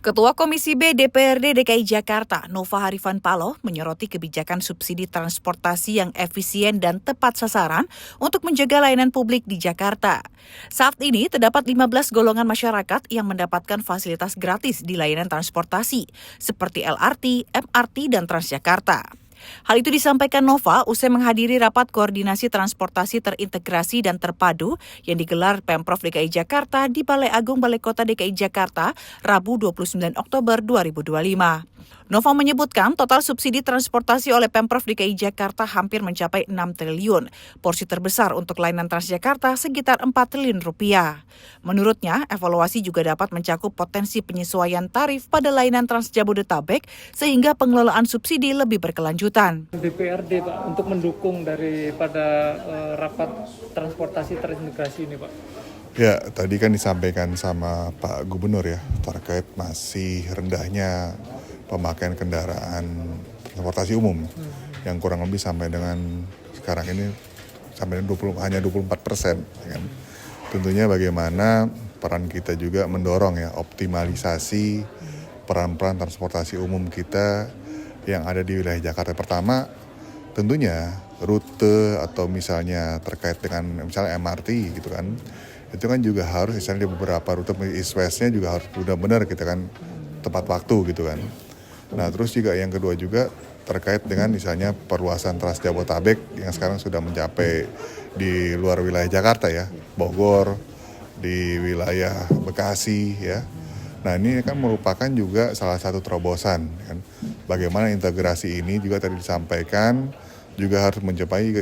Ketua Komisi B DPRD DKI Jakarta, Nova Harifan Paloh, menyoroti kebijakan subsidi transportasi yang efisien dan tepat sasaran untuk menjaga layanan publik di Jakarta. Saat ini, terdapat 15 golongan masyarakat yang mendapatkan fasilitas gratis di layanan transportasi, seperti LRT, MRT, dan Transjakarta. Hal itu disampaikan Nova usai menghadiri rapat koordinasi transportasi terintegrasi dan terpadu yang digelar Pemprov DKI Jakarta di Balai Agung Balai Kota DKI Jakarta, Rabu 29 Oktober 2025. Nova menyebutkan total subsidi transportasi oleh Pemprov DKI Jakarta hampir mencapai 6 triliun. Porsi terbesar untuk layanan Transjakarta sekitar 4 triliun rupiah. Menurutnya, evaluasi juga dapat mencakup potensi penyesuaian tarif pada layanan Transjabodetabek sehingga pengelolaan subsidi lebih berkelanjutan. DPRD Pak untuk mendukung daripada rapat transportasi terintegrasi ini Pak. Ya, tadi kan disampaikan sama Pak Gubernur ya, terkait masih rendahnya pemakaian kendaraan transportasi umum yang kurang lebih sampai dengan sekarang ini sampai hanya 24%. Kan. Tentunya bagaimana peran kita juga mendorong ya optimalisasi peran-peran transportasi umum kita yang ada di wilayah Jakarta. Pertama, tentunya rute atau misalnya terkait dengan misalnya MRT gitu kan, itu kan juga harus misalnya di beberapa rute east-westnya juga harus benar-benar kita kan tepat waktu gitu kan. Nah terus juga yang kedua juga terkait dengan misalnya perluasan Transjabodetabek yang sekarang sudah mencapai di luar wilayah Jakarta ya, Bogor, di wilayah Bekasi ya. Nah ini kan merupakan juga salah satu terobosan kan. Bagaimana integrasi ini juga tadi disampaikan juga harus mencapai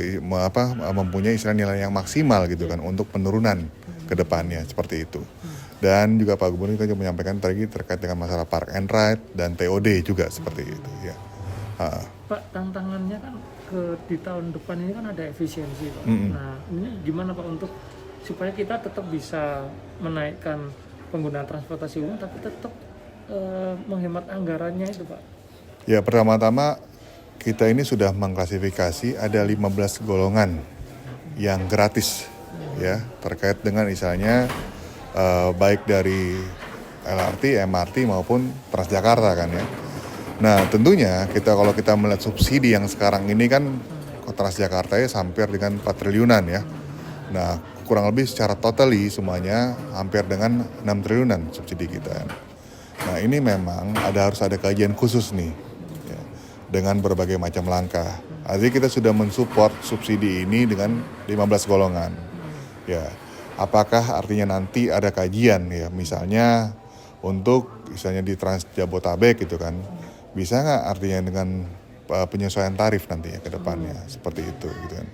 mempunyai istilah nilai yang maksimal gitu kan untuk penurunan ke depannya seperti itu. Dan juga Pak Gubernur juga menyampaikan tadi terkait dengan masalah park and ride dan TOD juga seperti itu ya. Pak, tantangannya kan di tahun depan ini kan ada efisiensi Pak. Nah ini gimana Pak untuk supaya kita tetap bisa menaikkan penggunaan transportasi umum tapi tetap menghemat anggarannya itu Pak? Ya pertama-tama kita ini sudah mengklasifikasi ada 15 golongan yang gratis ya terkait dengan misalnya baik dari LRT, MRT maupun Transjakarta kan ya. Nah tentunya kalau kita melihat subsidi yang sekarang ini kan Transjakarta ya hampir dengan 4 triliunan ya. Nah kurang lebih secara totally semuanya hampir dengan 6 triliunan subsidi kita. Nah ini memang harus ada kajian khusus nih ya, dengan berbagai macam langkah. Artinya kita sudah mensupport subsidi ini dengan 15 golongan ya. Apakah artinya nanti ada kajian ya misalnya untuk misalnya di Transjabodetabek gitu kan bisa nggak artinya dengan penyesuaian tarif nantinya ke depannya seperti itu gitu kan.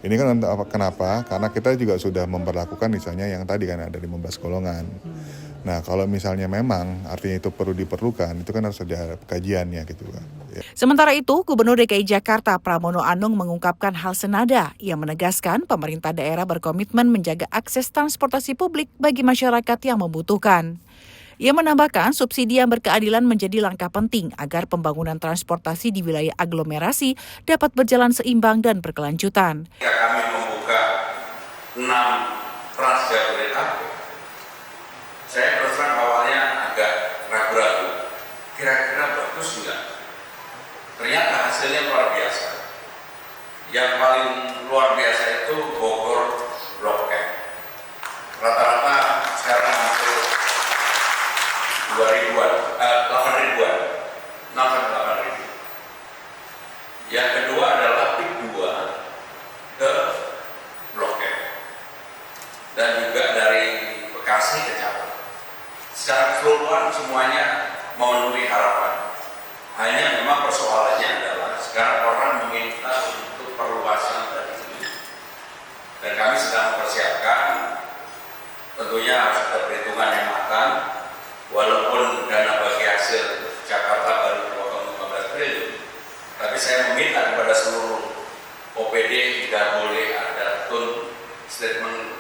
Ini kan kenapa? Karena kita juga sudah memperlakukan misalnya yang tadi kan ada 15 golongan. Nah kalau misalnya memang artinya itu perlu diperlukan itu kan harus ada kajiannya gitu kan. Ya. Sementara itu, Gubernur DKI Jakarta Pramono Anung mengungkapkan hal senada. Ia menegaskan pemerintah daerah berkomitmen menjaga akses transportasi publik bagi masyarakat yang membutuhkan. Ia menambahkan subsidi yang berkeadilan menjadi langkah penting agar pembangunan transportasi di wilayah aglomerasi dapat berjalan seimbang dan berkelanjutan. Kami membuka 6 Transjabodetabek. Saya terus terang awalnya agak ragu-ragu. Kira-kira bagus enggak? Ternyata hasilnya luar biasa. Yang paling luar biasa itu Bogor Blok M. Rata-rata sekarang hampir 8 ribuan. 6 sampai 8 ribu. Yang kedua adalah PIK 2 ke Blok M. Dan juga dari Bekasi ke Jakarta. Secara keseluruhan semuanya memenuhi harapan. Hanya memang persoalannya adalah sekarang orang meminta untuk perluasan dari sini. Dan kami sedang mempersiapkan, tentunya harus ada perhitungan yang matang. Walaupun dana bagi hasil Jakarta baru 2,15 triliun, tapi saya meminta kepada seluruh OPD tidak boleh ada statement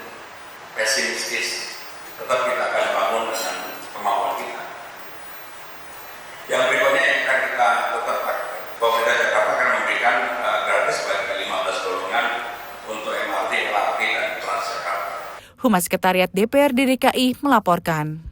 pesimistis. Tetap kita akan bangun dengan kemampuan kita. Yang berikutnya yang akan kita tetap pemerintah Jakarta akan memberikan gratis bagi 15 golongan untuk MRT, LRT, dan Transjakarta. Humas Sekretariat DPRD DKI melaporkan.